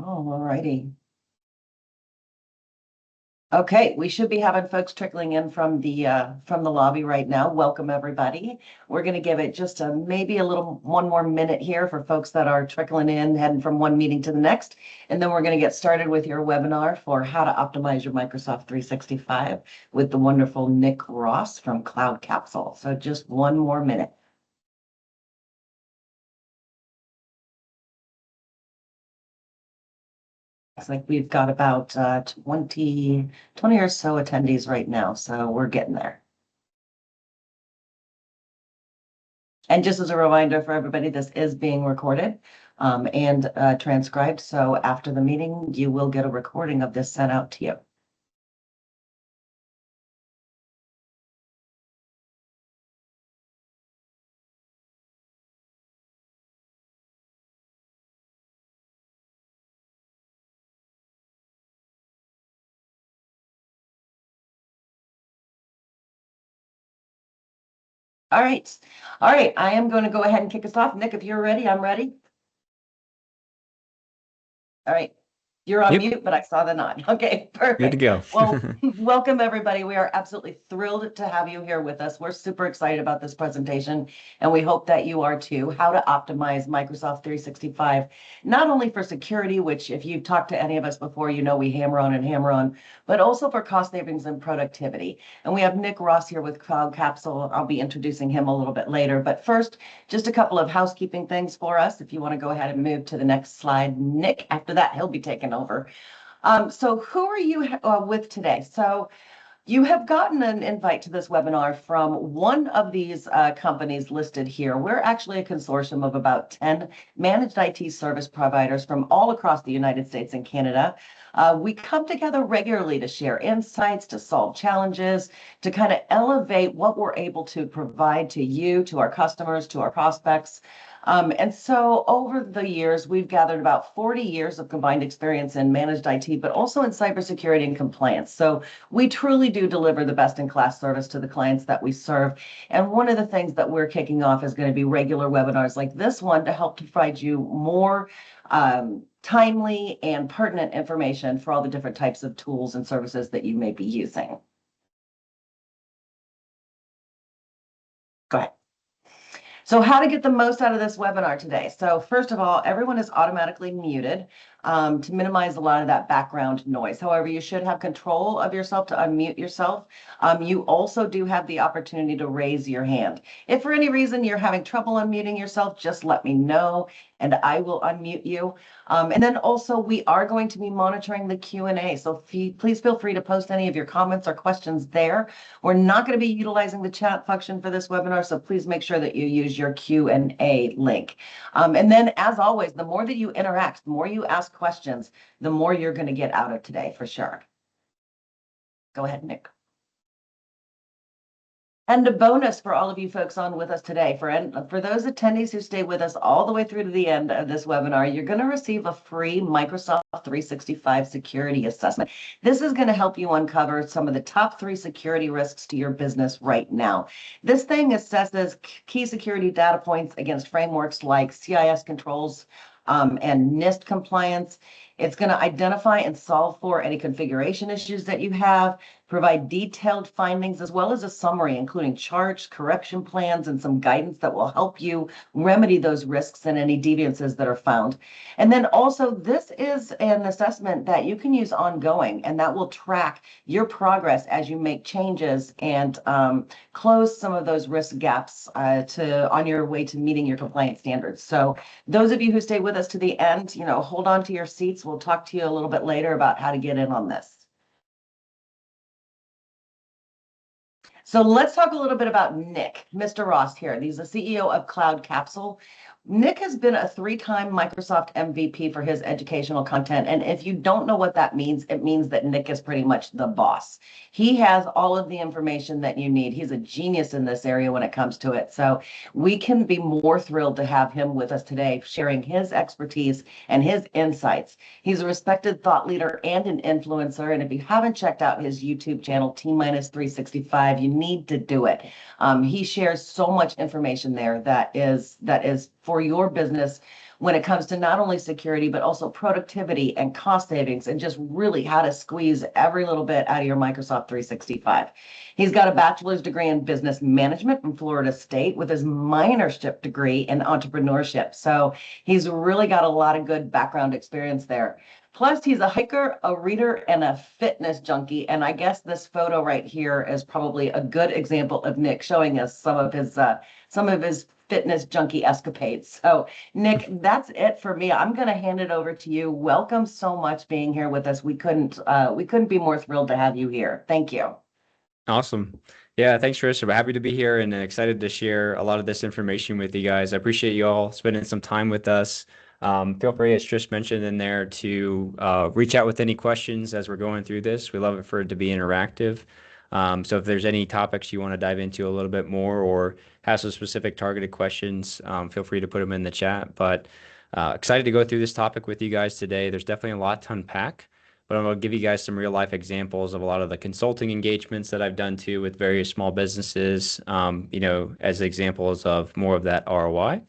All righty. Okay, we should be having folks trickling in from the lobby right now. Welcome, everybody. We're going to give it just maybe one more minute here for folks that are trickling in, heading from one meeting to the next. And then we're going to get started with your webinar for how to optimize your Microsoft 365 with the wonderful Nick Ross from Cloud Capsule. So just one more minute. It's like we've got about 20 or so attendees right now, so we're getting there. And just as a reminder for everybody, this is being recorded and transcribed. So after the meeting, you will get a recording of this sent out to you. All right. All right. I am going to go ahead and kick us off. Nick, if you're ready, I'm ready. All right. You're on mute, but I saw the nod. Okay, perfect. Good to go. Well, welcome everybody. We are absolutely thrilled to have you here with us. We're super excited about this presentation, and we hope that you are too. How to optimize Microsoft 365, not only for security, which if you've talked to any of us before, you know we hammer on, but also for cost savings and productivity. And we have Nick Ross here with Cloud Capsule. I'll be introducing him a little bit later. But first, just a couple of housekeeping things for us. If you want to go ahead and move to the next slide, Nick, after that, he'll be taking over. So who are you with today? So you have gotten an invite to this webinar from one of these companies listed here. We're actually a consortium of about 10 managed IT service providers from all across the United States and Canada. We come together regularly to share insights, to solve challenges, to kind of elevate what we're able to provide to you, to our customers, to our prospects. And so over the years, we've gathered about 40 years of combined experience in managed IT, but also in cybersecurity and compliance. So we truly do deliver the best-in-class service to the clients that we serve. And one of the things that we're kicking off is going to be regular webinars like this one to help to provide you more timely and pertinent information for all the different types of tools and services that you may be using. Go ahead. So how to get the most out of this webinar today. So first of all, everyone is automatically muted to minimize a lot of that background noise. However, you should have control of yourself to unmute yourself. You also do have the opportunity to raise your hand. If for any reason you're having trouble unmuting yourself, just let me know and I will unmute you. And then also we are going to be monitoring the Q&A. So please feel free to post any of your comments or questions there. We're not going to be utilizing the chat function for this webinar, so please make sure that you use your Q&A link. And then as always, the more that you interact, the more you ask questions, the more you're going to get out of today for sure. Go ahead, Nick. And a bonus for all of you folks on with us today, for those attendees who stay with us all the way through to the end of this webinar, you're going to receive a free Microsoft 365 security assessment. This is going to help you uncover some of the top 3 security risks to your business right now. This thing assesses key security data points against frameworks like CIS controls and NIST compliance. It's going to identify and solve for any configuration issues that you have, provide detailed findings, as well as a summary, including charts, correction plans, and some guidance that will help you remedy those risks and any deviances that are found. And then also, this is an assessment that you can use ongoing, and that will track your progress as you make changes and close some of those risk gaps on your way to meeting your compliance standards. So those of you who stay with us to the end, hold on to your seats. We'll talk to you a little bit later about how to get in on this. So let's talk a little bit about Nick, Mr. Ross here. He's the CEO of Cloud Capsule. Nick has been a 3-time Microsoft MVP for his educational content. And if you don't know what that means, it means that Nick is pretty much the boss. He has all of the information that you need. He's a genius in this area when it comes to it. So we can be more thrilled to have him with us today, sharing his expertise and his insights. He's a respected thought leader and an influencer. And if you haven't checked out his YouTube channel, T-365, you need to do it. He shares so much information there that is for for your business when it comes to not only security, but also productivity and cost savings and just really how to squeeze every little bit out of your Microsoft 365. He's got a bachelor's degree in business management from Florida State with his minorship degree in entrepreneurship. So he's really got a lot of good background experience there. Plus, he's a hiker, a reader, and a fitness junkie. And I guess this photo right here is probably a good example of Nick showing us some of his fitness junkie escapades. So, Nick, that's it for me. I'm going to hand it over to you. Welcome so much being here with us. We couldn't be more thrilled to have you here. Thank you. Awesome. Yeah, thanks, Trish. I'm happy to be here and excited to share a lot of this information with you guys. I appreciate you all spending some time with us. Feel free, as Trish mentioned in there, to reach out with any questions as we're going through this. We love it for it to be interactive. So if there's any topics you want to dive into a little bit more or have some specific targeted questions, feel free to put them in the chat. But excited to go through this topic with you guys today. There's definitely a lot to unpack, but I'm going to give you guys some real life examples of a lot of the consulting engagements that I've done too with various small businesses, as examples of more of that ROI.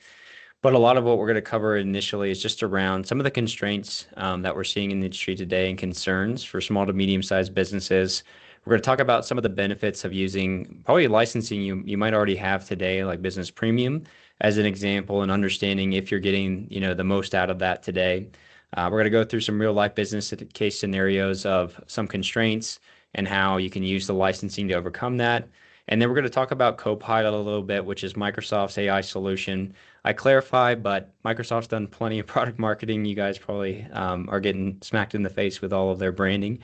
But a lot of what we're going to cover initially is just around some of the constraints that we're seeing in the industry today and concerns for small to medium-sized businesses. We're going to talk about some of the benefits of using probably licensing you might already have today, like Business Premium, as an example, and understanding if you're getting the most out of that today. We're going to go through some real life business case scenarios of some constraints and how you can use the licensing to overcome that. And then we're going to talk about Copilot a little bit, which is Microsoft's AI solution. I clarify, but Microsoft's done plenty of product marketing. You guys probably are getting smacked in the face with all of their branding.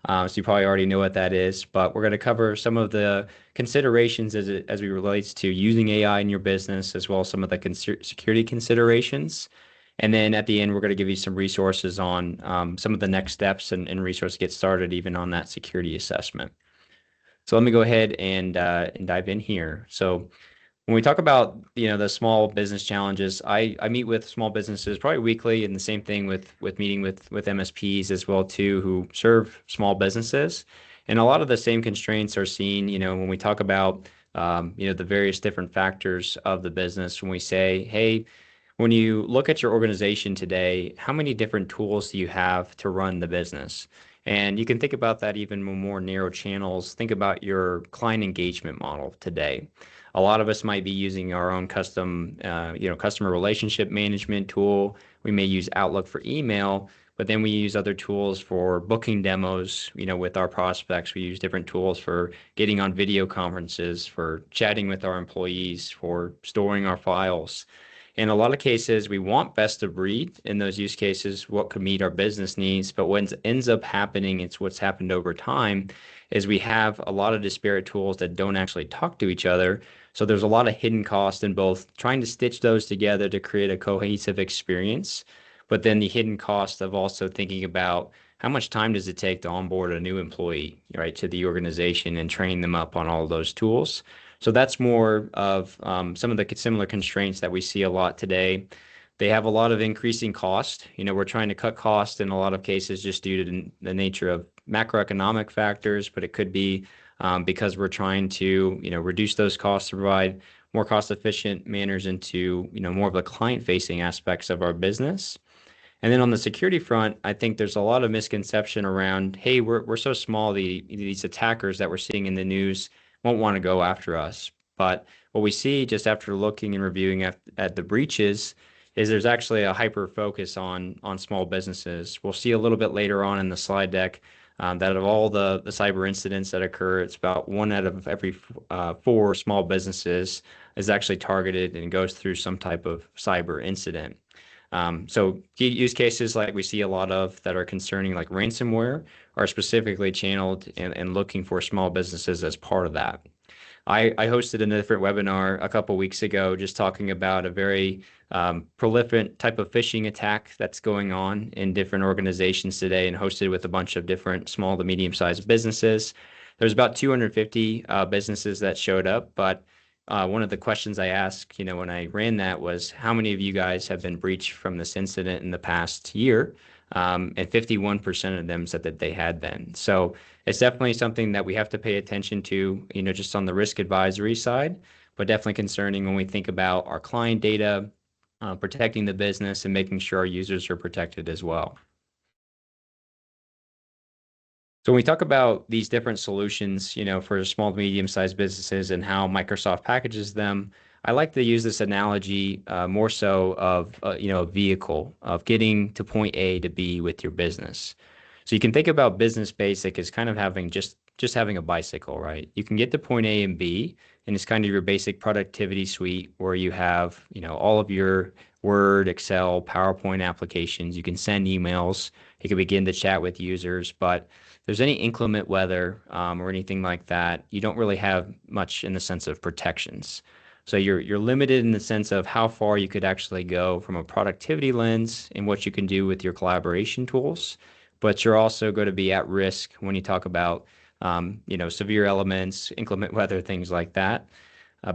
So you probably already know what that is, but we're going to cover some of the considerations as it relates to using AI in your business, as well as some of the security considerations. And then at the end, we're going to give you some resources on some of the next steps and resources to get started even on that security assessment. So let me go ahead and dive in here. So when we talk about the small business challenges, I meet with small businesses probably weekly, and the same thing with meeting with MSPs as well too, who serve small businesses. And a lot of the same constraints are seen, when we talk about the various different factors of the business. When we say, hey, when you look at your organization today, how many different tools do you have to run the business? And you can think about that even more narrow channels. Think about your client engagement model today. A lot of us might be using our own custom, customer relationship management tool. We may use Outlook for email, but then we use other tools for booking demos, with our prospects. We use different tools for getting on video conferences, for chatting with our employees, for storing our files. In a lot of cases, we want best of breed in those use cases, what could meet our business needs. But what ends up happening, it's what's happened over time, is we have a lot of disparate tools that don't actually talk to each other. So there's a lot of hidden cost in both trying to stitch those together to create a cohesive experience, but then the hidden cost of also thinking about how much time does it take to onboard a new employee, right, to the organization and train them up on all of those tools. So that's more of some of the similar constraints that we see a lot today. They have a lot of increasing cost. We're trying to cut cost in a lot of cases just due to the nature of macroeconomic factors, but it could be because we're trying to, reduce those costs to provide more cost-efficient manners into, more of the client-facing aspects of our business. And then on the security front, I think there's a lot of misconception around, hey, we're so small, these attackers that we're seeing in the news won't want to go after us. But what we see just after looking and reviewing at the breaches is there's actually a hyper focus on small businesses. We'll see a little bit later on in the slide deck that of all the cyber incidents that occur, it's about 1 out of every 4 small businesses is actually targeted and goes through some type of cyber incident. So key use cases like we see a lot of that are concerning, like ransomware, are specifically channeled and looking for small businesses as part of that. I hosted a different webinar a couple weeks ago just talking about a very prolific type of phishing attack that's going on in different organizations today, and hosted with a bunch of different small to medium-sized businesses. There's about 250 businesses that showed up, but one of the questions I asked, when I ran that was, how many of you guys have been breached from this incident in the past year? And 51% of them said that they had been. So it's definitely something that we have to pay attention to, just on the risk advisory side, but definitely concerning when we think about our client data, protecting the business and making sure our users are protected as well. So when we talk about these different solutions, for small to medium-sized businesses and how Microsoft packages them, I like to use this analogy more so of a vehicle of getting to point A to B with your business. So you can think about Business Basic as kind of having just having a bicycle, right? You can get to point A and B, and it's kind of your basic productivity suite where you have all of your Word, Excel, PowerPoint applications. You can send emails. You can begin to chat with users, but there's any inclement weather or anything like that, you don't really have much in the sense of protections. So you're limited in the sense of how far you could actually go from a productivity lens and what you can do with your collaboration tools, but you're also going to be at risk when you talk about severe elements, inclement weather, things like that.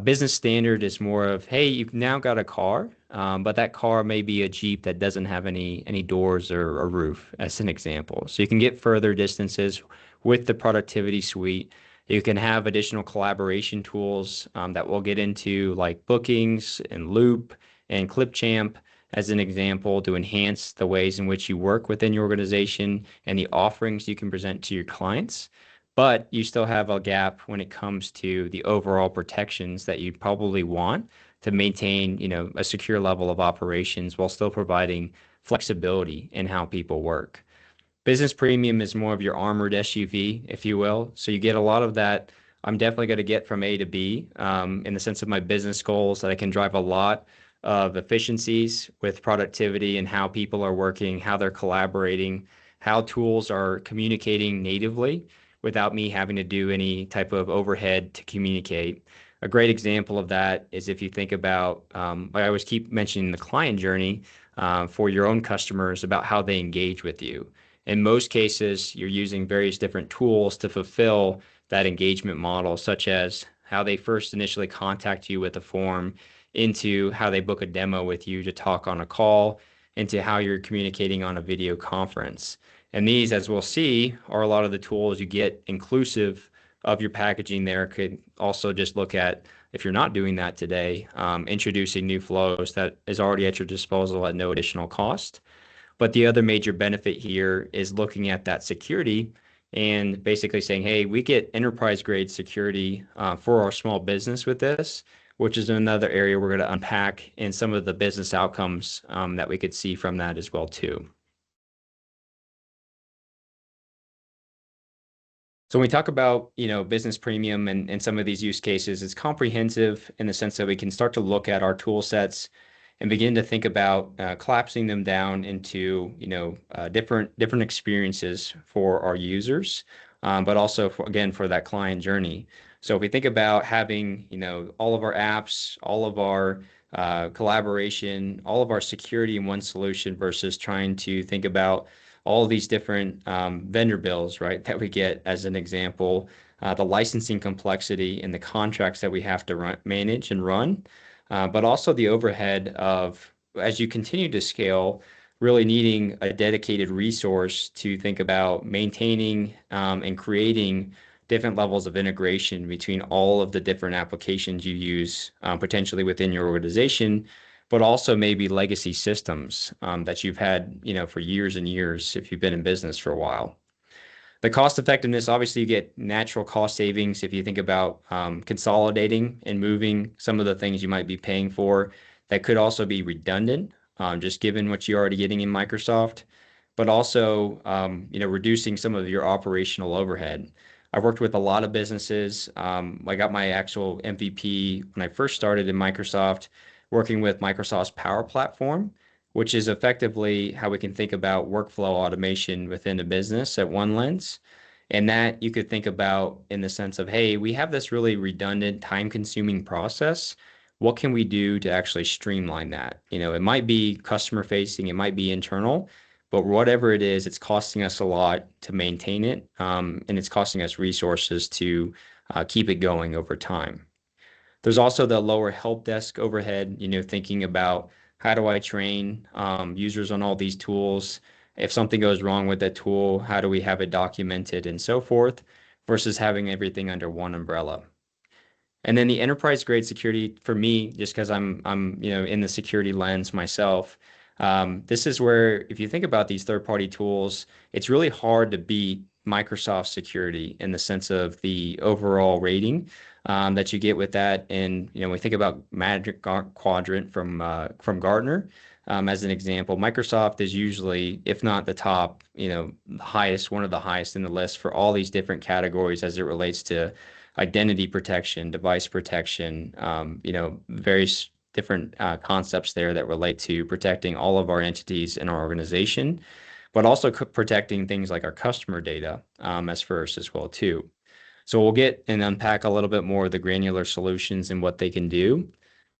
Business standard is more of, hey, you've now got a car, but that car may be a Jeep that doesn't have any doors or a roof, as an example. So you can get further distances with the productivity suite. You can have additional collaboration tools that we'll get into, like Bookings and Loop and Clipchamp, as an example, to enhance the ways in which you work within your organization and the offerings you can present to your clients. But you still have a gap when it comes to the overall protections that you probably want to maintain, a secure level of operations while still providing flexibility in how people work. Business Premium is more of your armored SUV, if you will. So you get a lot of that. I'm definitely going to get from A to B in the sense of my business goals that I can drive a lot of efficiencies with productivity and how people are working, how they're collaborating, how tools are communicating natively without me having to do any type of overhead to communicate. A great example of that is if you think about, I always keep mentioning the client journey for your own customers about how they engage with you. In most cases, you're using various different tools to fulfill that engagement model, such as how they first initially contact you with a form, into how they book a demo with you to talk on a call, into how you're communicating on a video conference. And these, as we'll see, are a lot of the tools you get inclusive of your packaging there. Could also just look at, if you're not doing that today, introducing new flows that is already at your disposal at no additional cost. But the other major benefit here is looking at that security and basically saying, hey, we get enterprise grade security for our small business with this, which is another area we're going to unpack in some of the business outcomes that we could see from that as well too. So when we talk about, business premium and some of these use cases, it's comprehensive in the sense that we can start to look at our tool sets and begin to think about collapsing them down into, different experiences for our users, but also for that client journey. So if we think about having, all of our apps, all of our collaboration, all of our security in one solution versus trying to think about all of these different vendor bills, right, that we get as an example, the licensing complexity and the contracts that we have to manage and run, but also the overhead of, as you continue to scale, really needing a dedicated resource to think about maintaining and creating different levels of integration between all of the different applications you use potentially within your organization, but also maybe legacy systems that you've had, for years and years if you've been in business for a while. The cost effectiveness, obviously, you get natural cost savings if you think about consolidating and moving some of the things you might be paying for that could also be redundant, just given what you're already getting in Microsoft, but also, reducing some of your operational overhead. I've worked with a lot of businesses. I got my actual MVP when I first started in Microsoft, working with Microsoft's Power Platform, which is effectively how we can think about workflow automation within a business at one lens. And that you could think about in the sense of, hey, we have this really redundant, time-consuming process. What can we do to actually streamline that? It might be customer facing, it might be internal, but whatever it is, it's costing us a lot to maintain it, and it's costing us resources to keep it going over time. There's also the lower help desk overhead, thinking about how do I train users on all these tools? If something goes wrong with that tool, how do we have it documented and so forth, versus having everything under one umbrella. And then the enterprise grade security for me, just because I'm in the security lens myself, this is where if you think about these third party tools, it's really hard to beat Microsoft security in the sense of the overall rating that you get with that. And we think about Quadrant from Gartner as an example. Microsoft is usually, if not the top, highest, one of the highest in the list for all these different categories as it relates to identity protection, device protection, various different concepts there that relate to protecting all of our entities in our organization, but also protecting things like our customer data as first as well too. So we'll get and unpack a little bit more of the granular solutions and what they can do.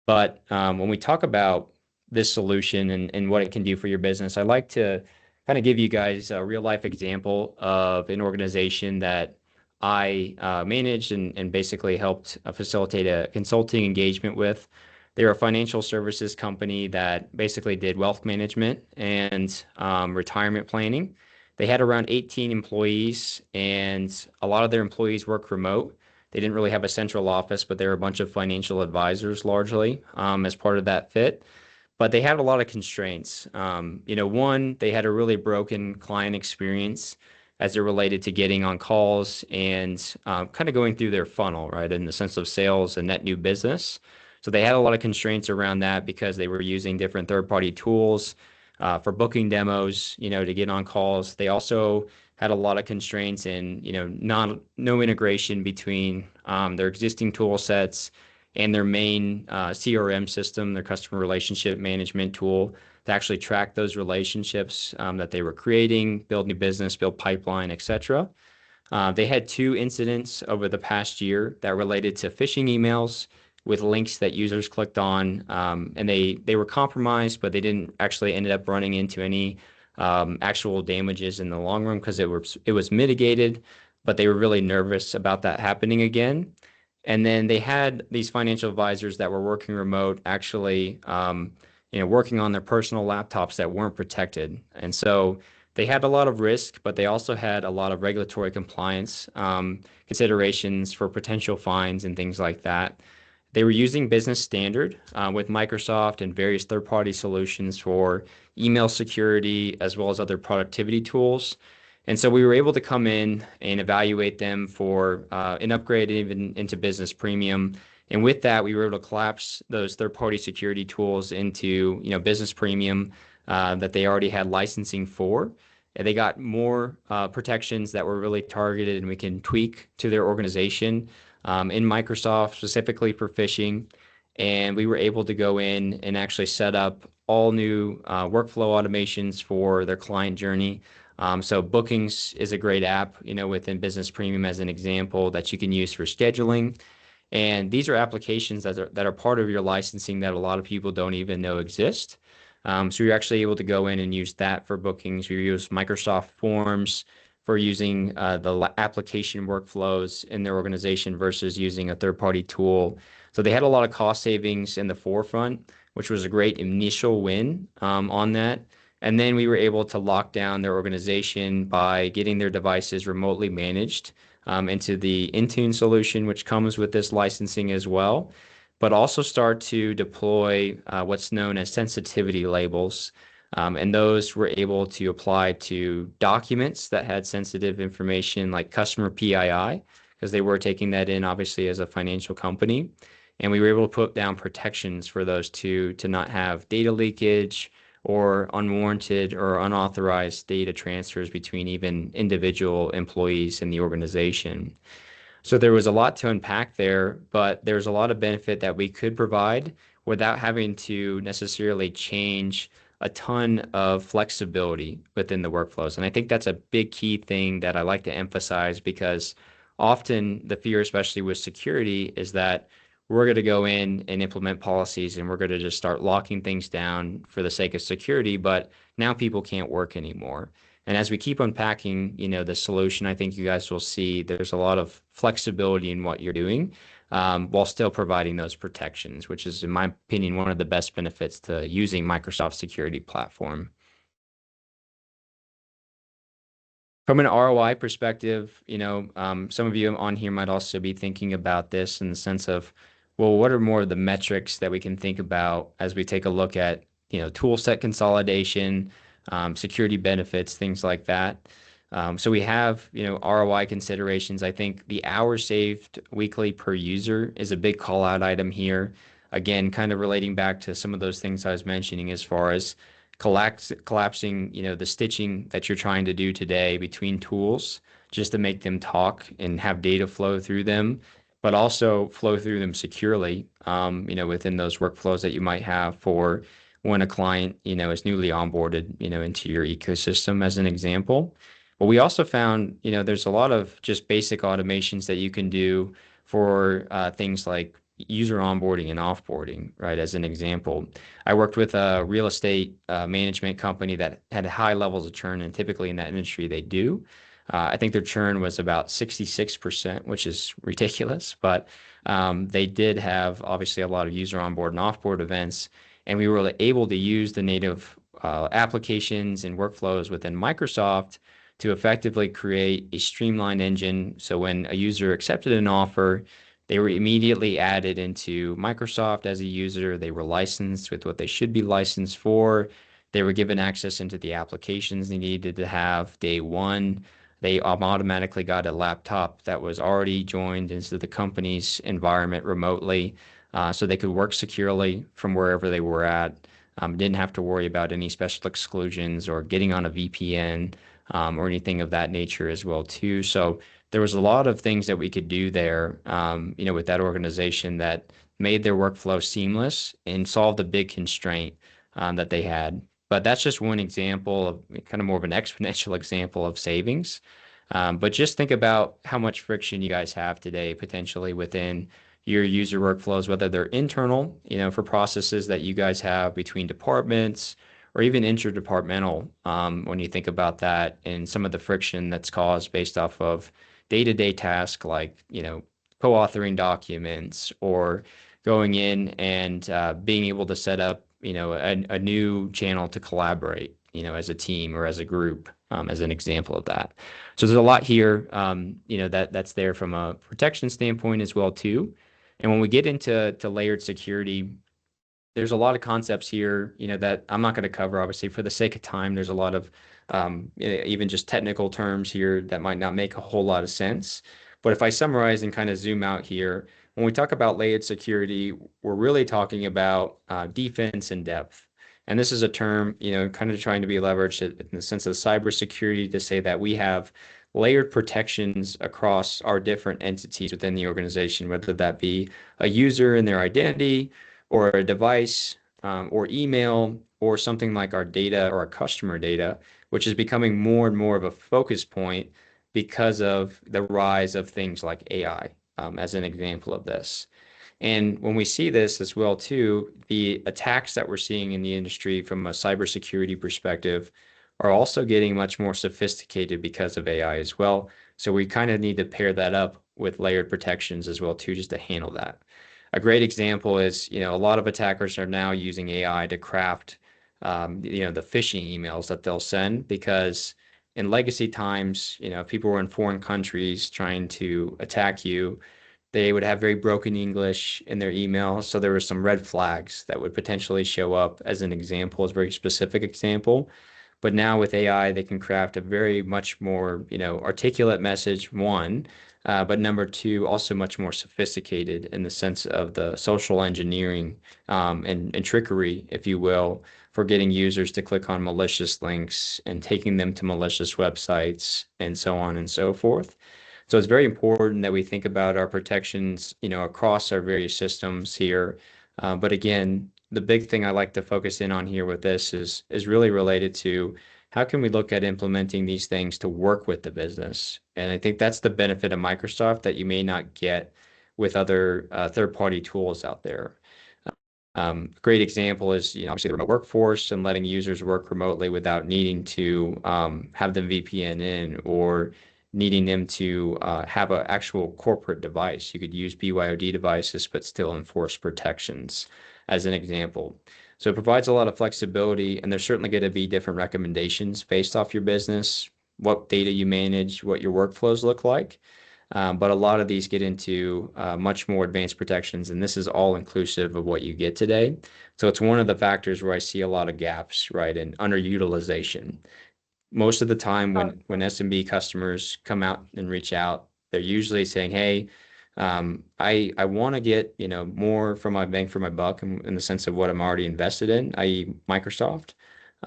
But when we talk about this solution and what it can do for your business, I like to kind of give you guys a real life example of an organization that I managed and basically helped facilitate a consulting engagement with. They're a financial services company that basically did wealth management and retirement planning. They had around 18 employees, and a lot of their employees work remote. They didn't really have a central office, but they were a bunch of financial advisors largely as part of that fit. But they had a lot of constraints. One, they had a really broken client experience as it related to getting on calls and kind of going through their funnel, right, in the sense of sales and net new business. So they had a lot of constraints around that because they were using different third-party tools for booking demos, to get on calls. They also had a lot of constraints in, no integration between their existing tool sets and their main CRM system, their customer relationship management tool, to actually track those relationships that they were creating, build new business, build pipeline, etc. They had two incidents over the past year that related to phishing emails with links that users clicked on, and they were compromised, but they didn't actually ended up running into any actual damages in the long run because it was mitigated, but they were really nervous about that happening again. And then they had these financial advisors that were working remote, actually, working on their personal laptops that weren't protected. And so they had a lot of risk, but they also had a lot of regulatory compliance considerations for potential fines and things like that. They were using Business Standard with Microsoft and various third-party solutions for email security as well as other productivity tools. And so we were able to come in and evaluate them for an upgrade even into Business Premium. And with that, we were able to collapse those third-party security tools into, Business Premium that they already had licensing for. And they got more protections that were really targeted and we can tweak to their organization in Microsoft specifically for phishing. And we were able to go in and actually set up all new workflow automations for their client journey. So Bookings is a great app, within Business Premium as an example that you can use for scheduling. And these are applications that are part of your licensing that a lot of people don't even know exist. So you're actually able to go in and use that for bookings. You use Microsoft Forms for using the application workflows in their organization versus using a third-party tool. So they had a lot of cost savings in the forefront, which was a great initial win on that. And then we were able to lock down their organization by getting their devices remotely managed into the Intune solution, which comes with this licensing as well, but also start to deploy what's known as sensitivity labels. And those were able to apply to documents that had sensitive information like customer PII, because they were taking that in obviously as a financial company. And we were able to put down protections for those two to not have data leakage or unwarranted or unauthorized data transfers between even individual employees in the organization. So there was a lot to unpack there, but there's a lot of benefit that we could provide without having to necessarily change a ton of flexibility within the workflows. And I think that's a big key thing that I like to emphasize because often the fear, especially with security, is that we're going to go in and implement policies and we're going to just start locking things down for the sake of security, but now people can't work anymore. And as we keep unpacking, the solution, I think you guys will see there's a lot of flexibility in what you're doing while still providing those protections, which is, in my opinion, one of the best benefits to using Microsoft Security Platform. From an ROI perspective, some of you on here might also be thinking about this in the sense of, well, what are more of the metrics that we can think about as we take a look at, tool set consolidation, security benefits, things like that. So we have, ROI considerations. I think the hours saved weekly per user is a big call out item here. Again, kind of relating back to some of those things I was mentioning as far as collapsing, the stitching that you're trying to do today between tools just to make them talk and have data flow through them, but also flow through them securely, within those workflows that you might have for when a client, is newly onboarded, into your ecosystem as an example. But we also found, there's a lot of just basic automations that you can do for things like user onboarding and offboarding, right? As an example, I worked with a real estate management company that had high levels of churn, and typically in that industry they do. I think their churn was about 66%, which is ridiculous, but they did have obviously a lot of user onboard and offboard events, and we were able to use the native applications and workflows within Microsoft to effectively create a streamlined engine. So when a user accepted an offer, they were immediately added into Microsoft as a user. They were licensed with what they should be licensed for. They were given access into the applications they needed to have day one. They automatically got a laptop that was already joined into the company's environment remotely, so they could work securely from wherever they were at. Didn't have to worry about any special exclusions or getting on a VPN, or anything of that nature as well too. So there was a lot of things that we could do there, with that organization that made their workflow seamless and solved a big constraint that they had. But that's just one example of kind of more of an exponential example of savings. But just think about how much friction you guys have today potentially within your user workflows, whether they're internal, for processes that you guys have between departments, or even interdepartmental, when you think about that and some of the friction that's caused based off of day-to-day tasks like, co-authoring documents or going in and being able to set up, a new channel to collaborate, as a team or as a group, as an example of that. So there's a lot here, that's there from a protection standpoint as well too. And when we get into layered security, there's a lot of concepts here, that I'm not going to cover, obviously, for the sake of time. There's a lot of even just technical terms here that might not make a whole lot of sense. But if I summarize and kind of zoom out here, when we talk about layered security, we're really talking about defense in depth. And this is a term, kind of trying to be leveraged in the sense of cybersecurity to say that we have layered protections across our different entities within the organization, whether that be a user and their identity, or a device, or email, or something like our data or our customer data, which is becoming more and more of a focus point because of the rise of things like AI, as an example of this. And when we see this as well too, the attacks that we're seeing in the industry from a cybersecurity perspective are also getting much more sophisticated because of AI as well. So we kind of need to pair that up with layered protections as well too, just to handle that. A great example is, a lot of attackers are now using AI to craft, the phishing emails that they'll send, because in legacy times, if people were in foreign countries trying to attack you, they would have very broken English in their email. So there were some red flags that would potentially show up as an example, as a very specific example. But now with AI, they can craft a very much more, articulate message, one, but number two, also much more sophisticated in the sense of the social engineering, and trickery, if you will, for getting users to click on malicious links and taking them to malicious websites and so on and so forth. So it's very important that we think about our protections, across our various systems here. But again, the big thing I like to focus in on here with this is really related to how can we look at implementing these things to work with the business? And I think that's the benefit of Microsoft that you may not get with other third-party tools out there. Great example is, obviously the remote workforce and letting users work remotely without needing to have them VPN in, or needing them to have an actual corporate device. You could use BYOD devices, but still enforce protections, as an example. So it provides a lot of flexibility, and there's certainly going to be different recommendations based off your business. what data you manage, what your workflows look like. But a lot of these get into much more advanced protections, and this is all inclusive of what you get today. So it's one of the factors where I see a lot of gaps, right, and underutilization. Most of the time Oh, when SMB customers come out and reach out, they're usually saying, "Hey, I want to get, more from my bang for my buck in the sense of what I'm already invested in, i.e. Microsoft.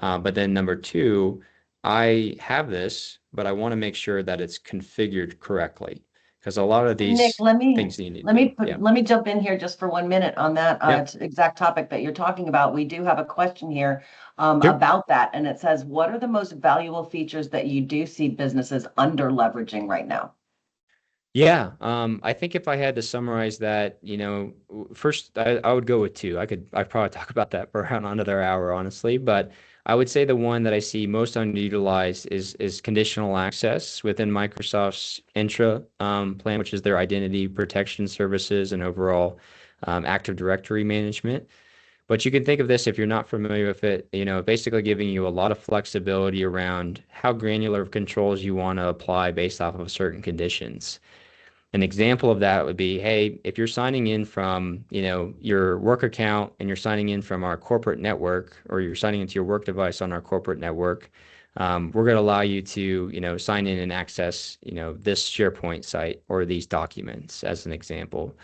But then number two, I have this, but I want to make sure that it's configured correctly because a lot of Nick, these things you need let to me do. Yeah. let me jump in here just for 1 minute on that Yeah. exact topic that you're talking about. We do have a question here Sure. about that, and it says, "What are the most valuable features that you do see businesses under leveraging right now?" Yeah, I think if I had to summarize that, first I would go with two. I'd probably talk about that for around another hour, honestly, but I would say the one that I see most underutilized is conditional access within Microsoft's Intra plan, which is their identity protection services and overall Active Directory management. But you can think of this if you're not familiar with it, basically giving you a lot of flexibility around how granular of controls you want to apply based off of certain conditions. An example of that would be, hey, if you're signing in from, your work account and you're signing in from our corporate network, or you're signing into your work device on our corporate network, we're going to allow you to, sign in and access, this SharePoint site or these documents as an example.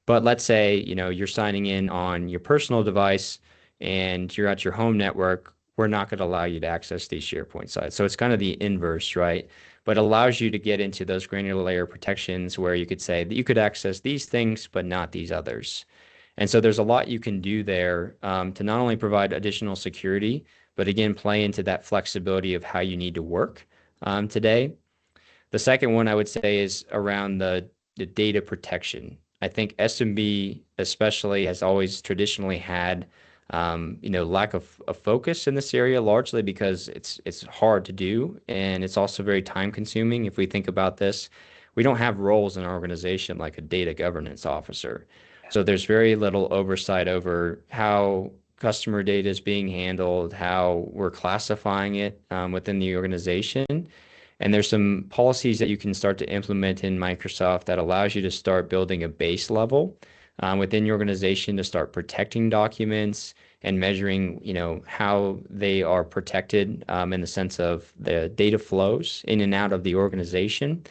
But let's say, you're signing in on your personal device and you're at your home network. We're not going to allow you to access these SharePoint sites. So it's kind of the inverse, right? But it allows you to get into those granular layer protections where you could say that you could access these things, but not these others. And so there's a lot you can do there to not only provide additional security, but again, play into that flexibility of how you need to work today. The second one I would say is around the data protection. I think SMB especially has always traditionally had lack of focus in this area, largely because it's hard to do and it's also very time consuming. If we think about this, we don't have roles in our organization like a data governance officer. So there's very little oversight over how customer data is being handled, how we're classifying it within the organization. And there's some policies that you can start to implement in Microsoft that allows you to start building a base level within your organization to start protecting documents and measuring, how they are protected in the sense of the data flows in and out of the organization.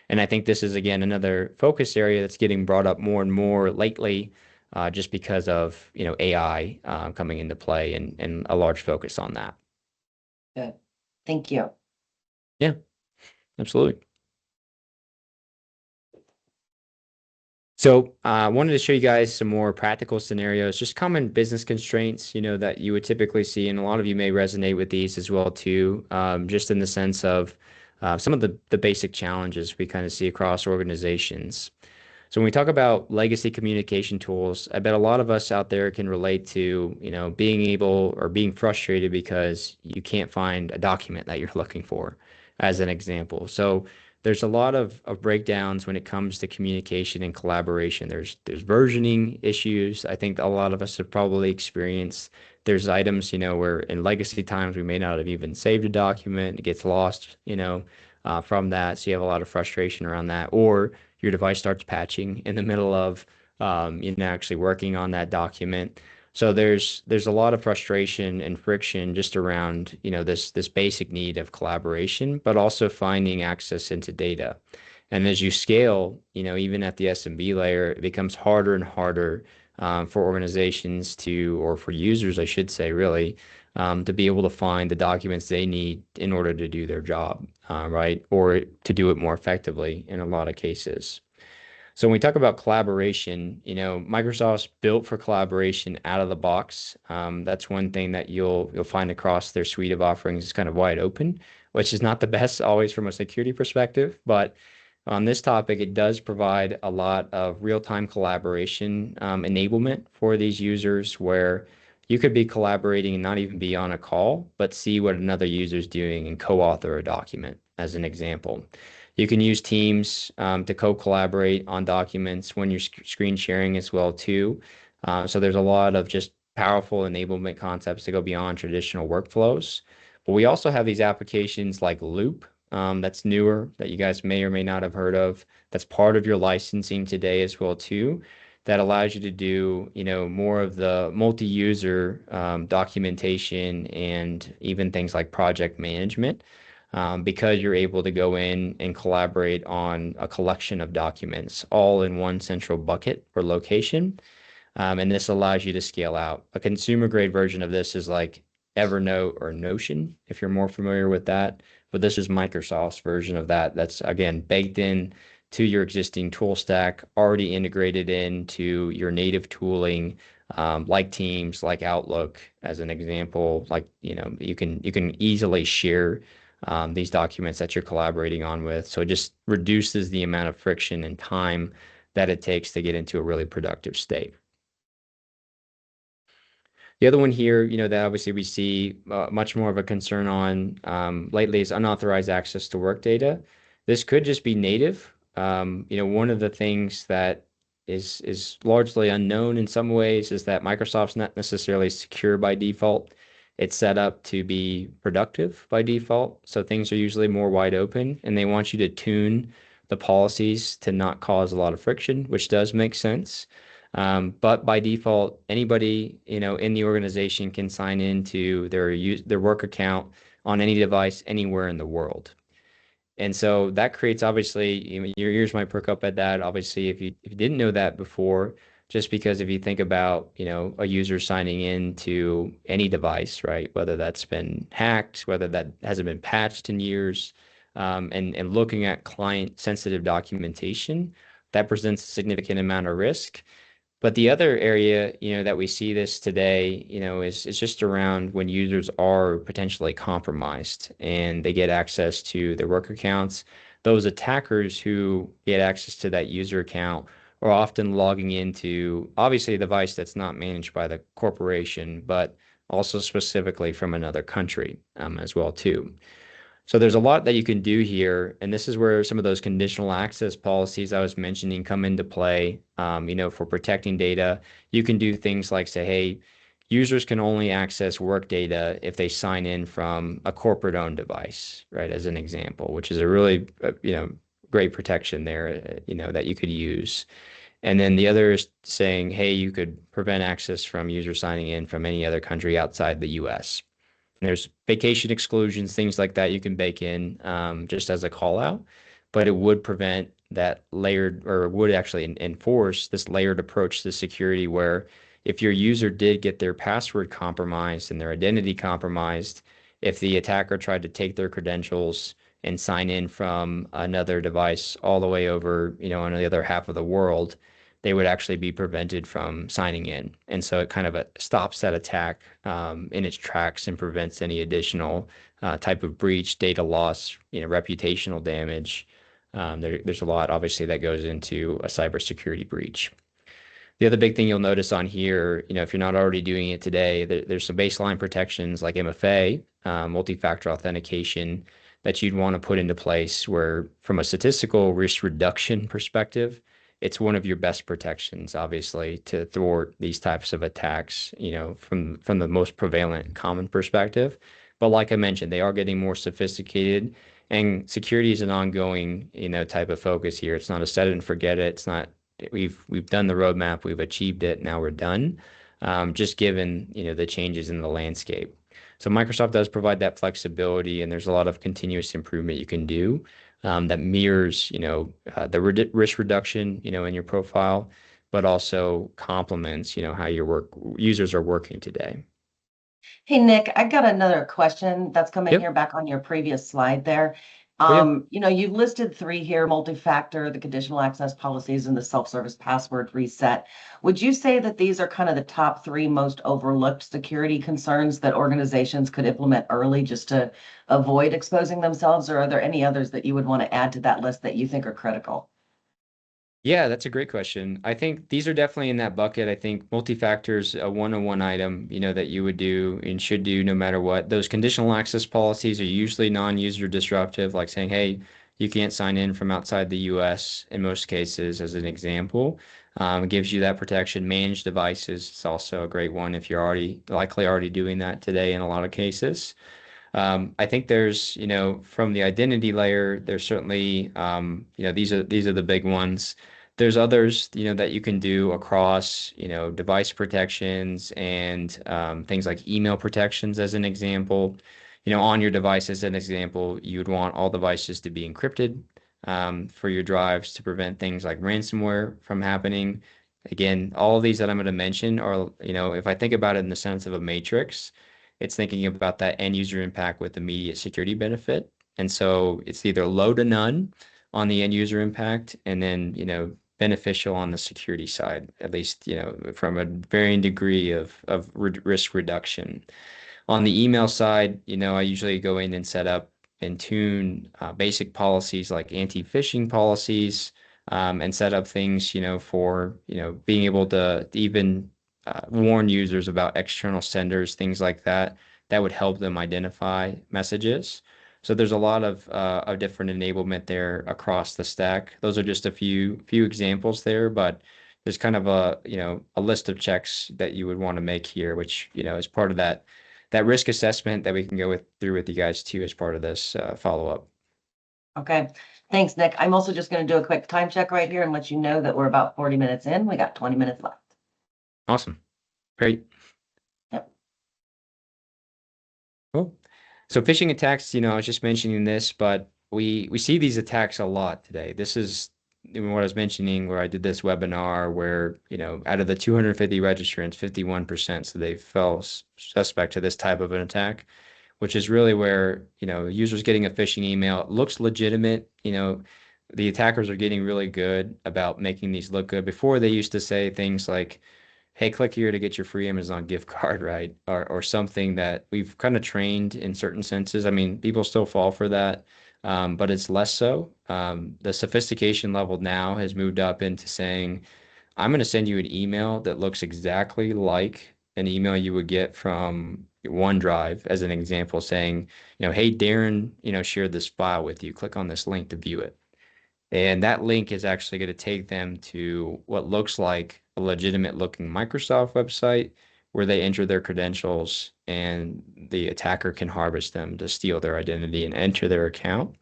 And I think this is again another focus area that's getting brought up more and more lately, just because of AI coming into play and a large focus on that. Good. Thank you. Yeah, absolutely. So I wanted to show you guys some more practical scenarios, just common business constraints, that you would typically see, and a lot of you may resonate with these as well too, just in the sense of some of the basic challenges we kind of see across organizations. So when we talk about legacy communication tools, I bet a lot of us out there can relate to, being able or being frustrated because you can't find a document that you're looking for, as an example. So there's a lot of breakdowns when it comes to communication and collaboration. There's versioning issues. I think a lot of us have probably experienced. There's items, where in legacy times we may not have even saved a document. It gets lost, from that. So you have a lot of frustration around that. Or your device starts patching in the middle of actually working on that document. So there's a lot of frustration and friction just around this basic need of collaboration, but also finding access into data. And as you scale, even at the SMB layer, it becomes harder and harder for organizations to, or for users, I should say, really, to be able to find the documents they need in order to do their job, right? Or to do it more effectively in a lot of cases. So when we talk about collaboration, Microsoft's built for collaboration out of the box. That's one thing that you'll find across their suite of offerings is kind of wide open, which is not the best always from a security perspective, but on this topic, it does provide a lot of real-time collaboration enablement for these users where you could be collaborating and not even be on a call, but see what another user is doing and co-author a document, as an example. You can use Teams to co-collaborate on documents when you're screen sharing as well too. So there's a lot of just powerful enablement concepts that go beyond traditional workflows. But we also have these applications like Loop, that's newer that you guys may or may not have heard of. That's part of your licensing today as well too. That allows you to do, more of the multi-user documentation and even things like project management, because you're able to go in and collaborate on a collection of documents all in one central bucket or location. And this allows you to scale out. A consumer grade version of this is like Evernote or Notion, if you're more familiar with that. But this is Microsoft's version of that. That's again baked in to your existing tool stack, already integrated into your native tooling, like Teams, like Outlook, as an example. Like, you can easily share these documents that you're collaborating on with. So it just reduces the amount of friction and time that it takes to get into a really productive state. The other one here, that obviously we see much more of a concern on lately is unauthorized access to work data. This could just be native. One of the things that is largely unknown in some ways is that Microsoft's not necessarily secure by default. It's set up to be productive by default. So things are usually more wide open, and they want you to tune the policies to not cause a lot of friction, which does make sense. But by default, anybody, in the organization can sign into their work account on any device anywhere in the world. And so that creates, obviously, your ears might perk up at that. Obviously, if you didn't know that before, just because if you think about, a user signing in to any device, right, whether that's been hacked, whether that hasn't been patched in years, and looking at client sensitive documentation, that presents a significant amount of risk. But the other area, that we see this today, is just around when users are potentially compromised and they get access to their work accounts. Those attackers who get access to that user account are often logging into obviously a device that's not managed by the corporation, but also specifically from another country, as well too. So there's a lot that you can do here, and this is where some of those conditional access policies I was mentioning come into play. For protecting data, you can do things like say, hey, users can only access work data if they sign in from a corporate-owned device, right? As an example, which is a really, great protection there, that you could use. And then the other is saying, hey, you could prevent access from users signing in from any other country outside the US. There's vacation exclusions, things like that you can bake in, just as a call out, but it would prevent that layered, or would actually enforce this layered approach to security where if your user did get their password compromised and their identity compromised, if the attacker tried to take their credentials and sign in from another device all the way over, on the other half of the world, they would actually be prevented from signing in. And so it kind of stops that attack in its tracks and prevents any additional type of breach, data loss, reputational damage. There's a lot, obviously, that goes into a cybersecurity breach. The other big thing you'll notice on here, if you're not already doing it today, there's some baseline protections like MFA, multi-factor authentication, that you'd want to put into place where, from a statistical risk reduction perspective, it's one of your best protections, obviously, to thwart these types of attacks, from the most prevalent common perspective. But like I mentioned, they are getting more sophisticated, and security is an ongoing, type of focus here. It's not a set it and forget it. It's not we've done the roadmap, we've achieved it, now we're done. Just given, the changes in the landscape. So Microsoft does provide that flexibility, and there's a lot of continuous improvement you can do, that mirrors, the risk reduction, in your profile, but also complements, how your users are working today. Hey, Nick, I got another question that's coming Yep. here back on your previous slide there. Oh, yeah. You've listed three here, multi-factor, the conditional access policies, and the self-service password reset. Would you say that these are kind of the top three most overlooked security concerns that organizations could implement early just to avoid exposing themselves, or are there any others that you would want to add to that list that you think are critical? Yeah, that's a great question. I think these are definitely in that bucket. I think multi-factors, a one-on-one item, that you would do and should do no matter what. Those conditional access policies are usually non-user disruptive, like saying, hey, you can't sign in from outside the US in most cases, as an example. It gives you that protection. Managed devices is also a great one if you're likely already doing that today in a lot of cases. I think there's, from the identity layer, there's certainly, these are the big ones. There's others, that you can do across, device protections and things like email protections as an example. On your device as an example, you would want all devices to be encrypted for your drives to prevent things like ransomware from happening. Again, all of these that I'm going to mention are, if I think about it in the sense of a matrix, it's thinking about that end user impact with immediate security benefit. And so it's either low to none on the end user impact and then, beneficial on the security side, at least, from a varying degree of risk reduction. On the email side, I usually go in and set up and tune basic policies like anti-phishing policies, and set up things, for, being able to even warn users about external senders, things like that, that would help them identify messages. So there's a lot of different enablement there across the stack. Those are just a few examples there, but there's kind of a list of checks that you would want to make here, which, is part of that risk assessment that we can go through with you guys too as part of this follow-up. Okay, thanks, Nick. I'm also just going to do a quick time check right here and let you know that we're about 40 minutes in. We got 20 minutes left. Awesome. Great. Yep. Cool. So phishing attacks, I was just mentioning this, but we see these attacks a lot today. This is what I was mentioning where I did this webinar where, out of the 250 registrants, 51%, so they fell suspect to this type of an attack, which is really where, users getting a phishing email, it looks legitimate, the attackers are getting really good about making these look good. Before they used to say things like, hey, click here to get your free Amazon gift card, right? Or something that we've kind of trained in certain senses. I mean, people still fall for that, but it's less so. The sophistication level now has moved up into saying, I'm going to send you an email that looks exactly like an email you would get from OneDrive, as an example, saying, hey, Darren, shared this file with you. Click on this link to view it. And that link is actually going to take them to what looks like a legitimate looking Microsoft website where they enter their credentials and the attacker can harvest them to steal their identity and enter their account.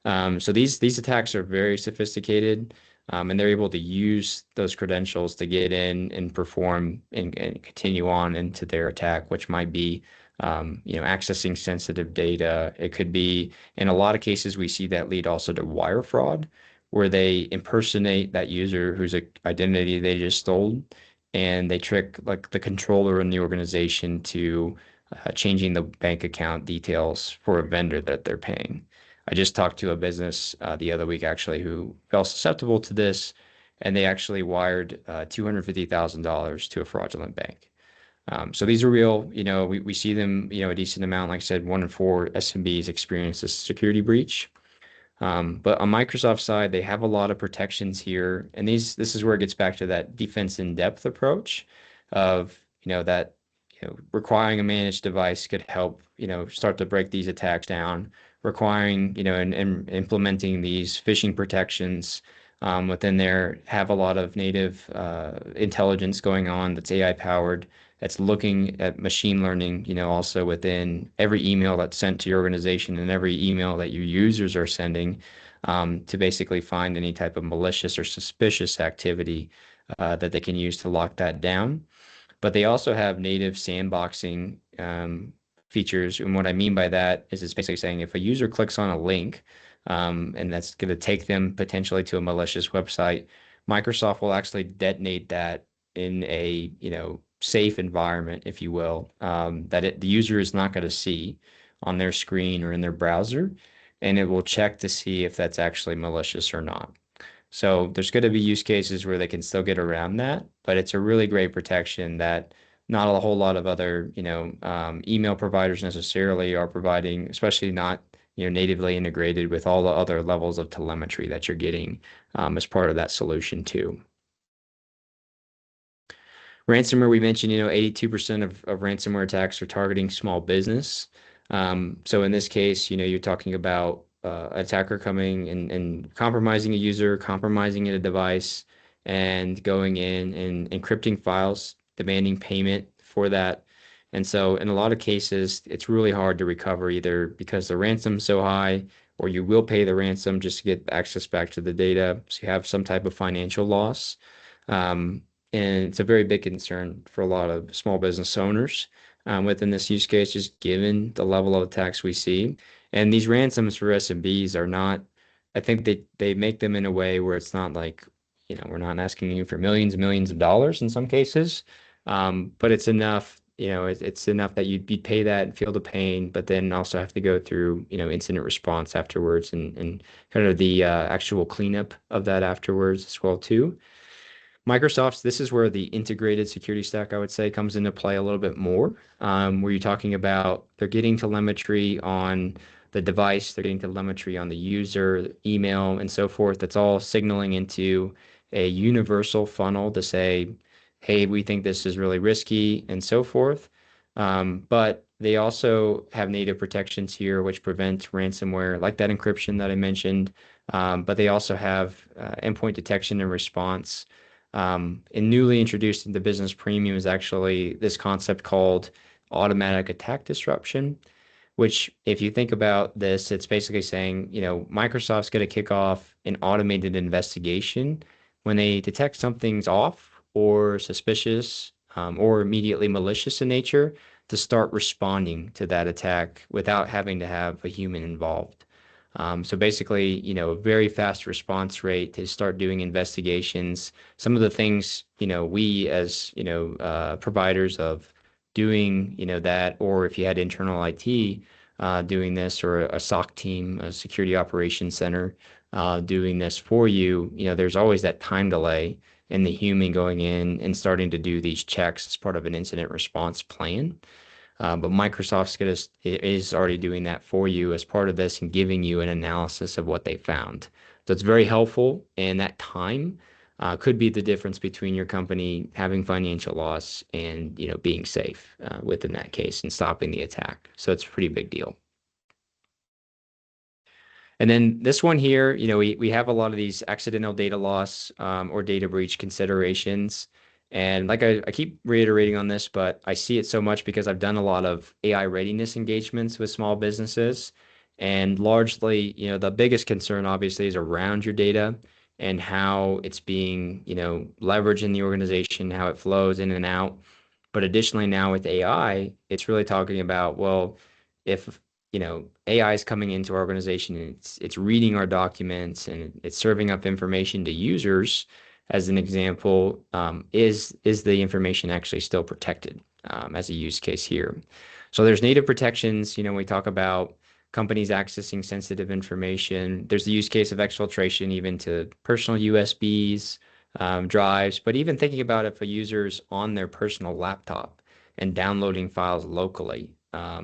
So these attacks are very sophisticated, and they're able to use those credentials to get in and perform and continue on into their attack, which might be accessing sensitive data. It could be, in a lot of cases, we see that lead also to wire fraud, where they impersonate that user whose identity they just stole, and they trick like the controller in the organization to changing the bank account details for a vendor that they're paying. I just talked to a business the other week actually who fell susceptible to this, and they actually wired $250,000 to a fraudulent bank. So these are real, we see them, a decent amount. Like I said, 1 in 4 SMBs experience a security breach. But on Microsoft side, they have a lot of protections here. And this is where it gets back to that defense in depth approach of, that, requiring a managed device could help, start to break these attacks down, requiring, and implementing these phishing protections within there, have a lot of native intelligence going on that's AI powered, that's looking at machine learning, also within every email that's sent to your organization and every email that your users are sending, to basically find any type of malicious or suspicious activity that they can use to lock that down. But they also have native sandboxing features. And what I mean by that is it's basically saying if a user clicks on a link, and that's going to take them potentially to a malicious website, Microsoft will actually detonate that in a, safe environment, if you will, that the user is not going to see on their screen or in their browser, and it will check to see if that's actually malicious or not. So there's going to be use cases where they can still get around that, but it's a really great protection that not a whole lot of other, email providers necessarily are providing, especially not, natively integrated with all the other levels of telemetry that you're getting as part of that solution too. Ransomware, we mentioned, 82% of ransomware attacks are targeting small business. So in this case, you're talking about attacker coming and compromising a user, compromising a device, and going in and encrypting files, demanding payment for that, And so in a lot of cases, it's really hard to recover either because the ransom's so high or you will pay the ransom just to get access back to the data. So you have some type of financial loss. Um, and it's a very big concern for a lot of small business owners within this use case, just given the level of attacks we see. And these ransoms for SMBs are not, I think they make them in a way where it's not like, we're not asking you for millions and millions of dollars in some cases. But it's enough, it's enough that you'd pay that and feel the pain, but then also have to go through, incident response afterwards and kind of the actual cleanup of that afterwards as well too. Microsoft's, this is where the integrated security stack, I would say, comes into play a little bit more, where you're talking about they're getting telemetry on the device, they're getting telemetry on the user, email, and so forth. That's all signaling into a universal funnel to say, hey, we think this is really risky, and so forth. But they also have native protections here, which prevent ransomware, like that encryption that I mentioned. But they also have endpoint detection and response. And newly introduced into Business Premium is actually this concept called automatic attack disruption, which if you think about this, it's basically saying, Microsoft's going to kick off an automated investigation when they detect something's off or suspicious or immediately malicious in nature to start responding to that attack without having to have a human involved. So basically, a very fast response rate to start doing investigations. Some of the things, we as, providers of doing, that, or if you had internal IT doing this, or a SOC team, a security operations center doing this for you, there's always that time delay in the human going in and starting to do these checks as part of an incident response plan. But is already doing that for you as part of this and giving you an analysis of what they found. So it's very helpful, and that time could be the difference between your company having financial loss and being safe within that case and stopping the attack. So it's a pretty big deal. And then this one here, we have a lot of these accidental data loss or data breach considerations. And like I keep reiterating on this, but I see it so much because I've done a lot of AI readiness engagements with small businesses. And largely, the biggest concern obviously is around your data and how it's being, leveraged in the organization, how it flows in and out. But additionally, now with AI, it's really talking about, well, if AI is coming into our organization and it's reading our documents and it's serving up information to users, as an example, is the information actually still protected as a use case here? So there's native protections. We talk about companies accessing sensitive information. There's the use case of exfiltration even to personal USBs, drives, but even thinking about if a user's on their personal laptop and downloading files locally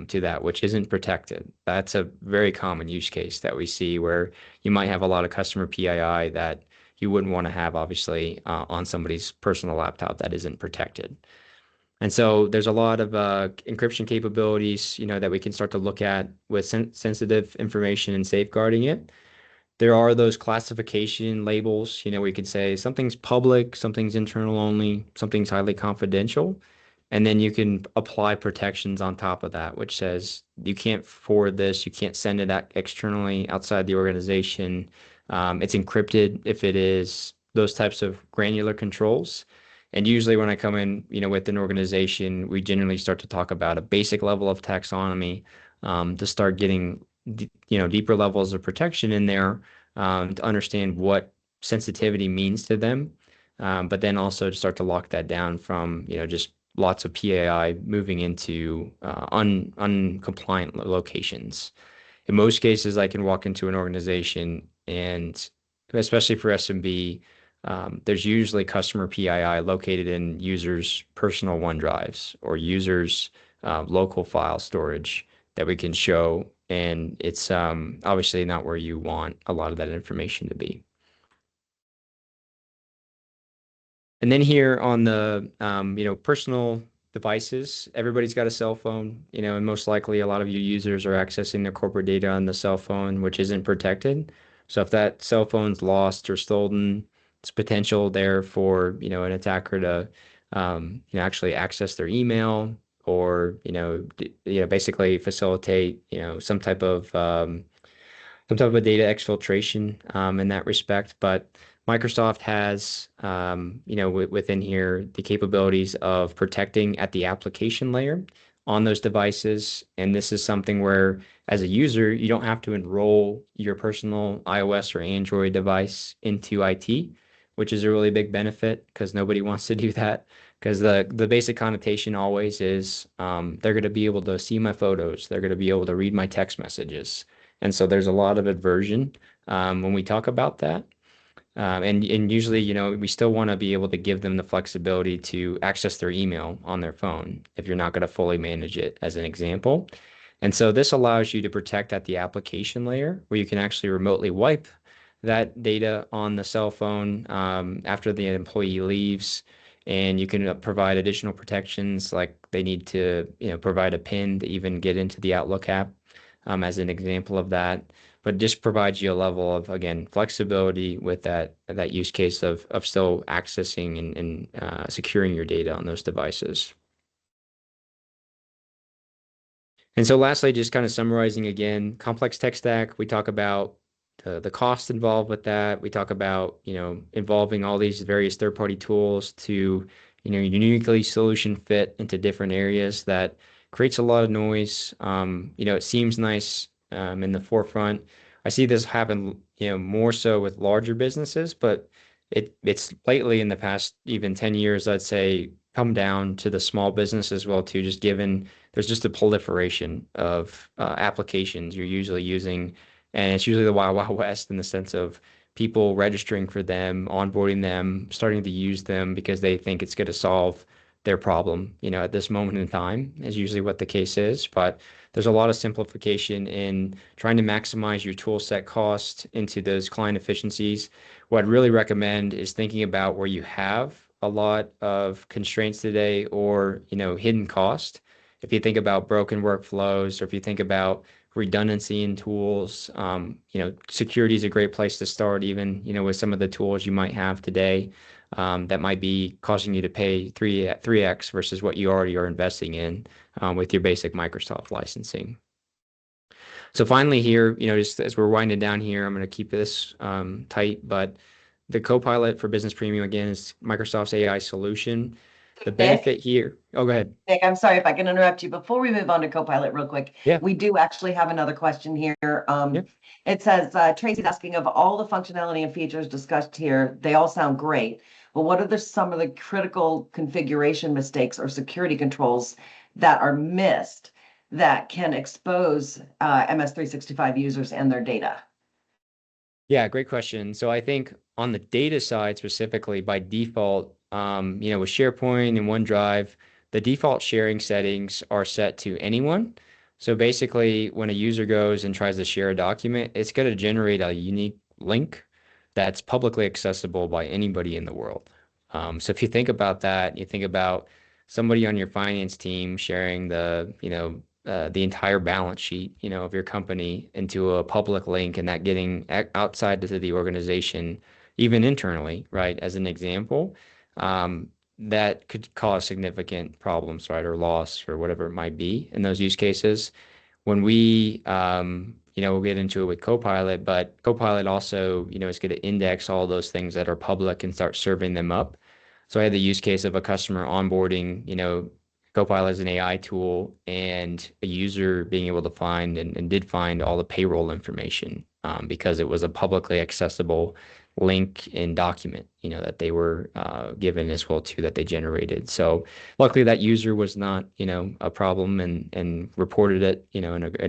to that, which isn't protected. That's a very common use case that we see where you might have a lot of customer PII that you wouldn't want to have, obviously, on somebody's personal laptop that isn't protected. And so there's a lot of encryption capabilities, that we can start to look at with sensitive information and safeguarding it. There are those classification labels, we could say something's public, something's internal only, something's highly confidential. And then you can apply protections on top of that, which says you can't forward this, you can't send it out externally outside the organization. It's encrypted if it is, those types of granular controls. And usually when I come in, with an organization, we generally start to talk about a basic level of taxonomy to start getting, deeper levels of protection in there to understand what sensitivity means to them. But then also to start to lock that down from, just lots of PAI moving into uncompliant locations. In most cases, I can walk into an organization and especially for SMB, there's usually customer PII located in users' personal OneDrives or users' local file storage that we can show. And it's obviously not where you want a lot of that information to be. And then here on the, personal devices, everybody's got a cell phone, and most likely a lot of you users are accessing their corporate data on the cell phone, which isn't protected. So if that cell phone's lost or stolen, it's potential there for, an attacker to, actually access their email or, basically facilitate, some type of data exfiltration in that respect. But Microsoft has, within here, the capabilities of protecting at the application layer on those devices. And this is something where, as a user, you don't have to enroll your personal iOS or Android device into IT, which is a really big benefit because nobody wants to do that. Because the basic connotation always is they're going to be able to see my photos, they're going to be able to read my text messages. And so there's a lot of aversion when we talk about that. And usually, we still want to be able to give them the flexibility to access their email on their phone if you're not going to fully manage it, as an example. And so this allows you to protect at the application layer where you can actually remotely wipe that data on the cell phone after the employee leaves. And you can provide additional protections like they need to, provide a PIN to even get into the Outlook app as an example of that, but just provides you a level of, again, flexibility with that use case of still accessing and securing your data on those devices. And so lastly, just kind of summarizing again, complex tech stack, we talk about the cost involved with that. We talk about, involving all these various third-party tools to, uniquely solution fit into different areas that creates a lot of noise. It seems nice in the forefront. I see this happen, more so with larger businesses, but it's lately in the past even 10 years, I'd say, come down to the small business as well too, just given there's just a proliferation of applications you're usually using, and it's usually the wild, wild west in the sense of people registering for them, onboarding them, starting to use them because they think it's going to solve their problem, at this moment in time is usually what the case is. But there's a lot of simplification in trying to maximize your tool set cost into those client efficiencies. What I'd really recommend is thinking about where you have a lot of constraints today or, hidden cost. If you think about broken workflows, or if you think about redundancy in tools, security is a great place to start, even, with some of the tools you might have today, that might be causing you to pay 3x versus what you already are investing in, with your basic Microsoft licensing. So finally here, just as we're winding down here, I'm going to keep this tight, but the Copilot for Business Premium, again, is Microsoft's AI solution. The benefit here, oh, go ahead. Nick, I'm sorry if I can interrupt you. Before we move on to Copilot real quick, Yeah. we do actually have another question here. Yeah. It says, Tracy's asking, of all the functionality and features discussed here, they all sound great, but what are some of the critical configuration mistakes or security controls that are missed that can expose MS365 users and their data? Yeah, great question. So I think on the data side specifically, by default, with SharePoint and OneDrive, the default sharing settings are set to anyone. So basically, when a user goes and tries to share a document, it's going to generate a unique link that's publicly accessible by anybody in the world. So if you think about that, you think about somebody on your finance team sharing the entire balance sheet, of your company into a public link, and that getting outside to the organization, even internally, right? As an example, that could cause significant problems, right? Or loss or whatever it might be in those use cases. When we'll get into it with Copilot, but Copilot also, is going to index all those things that are public and start serving them up. So I had the use case of a customer onboarding, Copilot is an AI tool, and a user being able to find and did find all the payroll information because it was a publicly accessible link and document, that they were given as well too, that they generated. So luckily that user was not, a problem, and reported it, in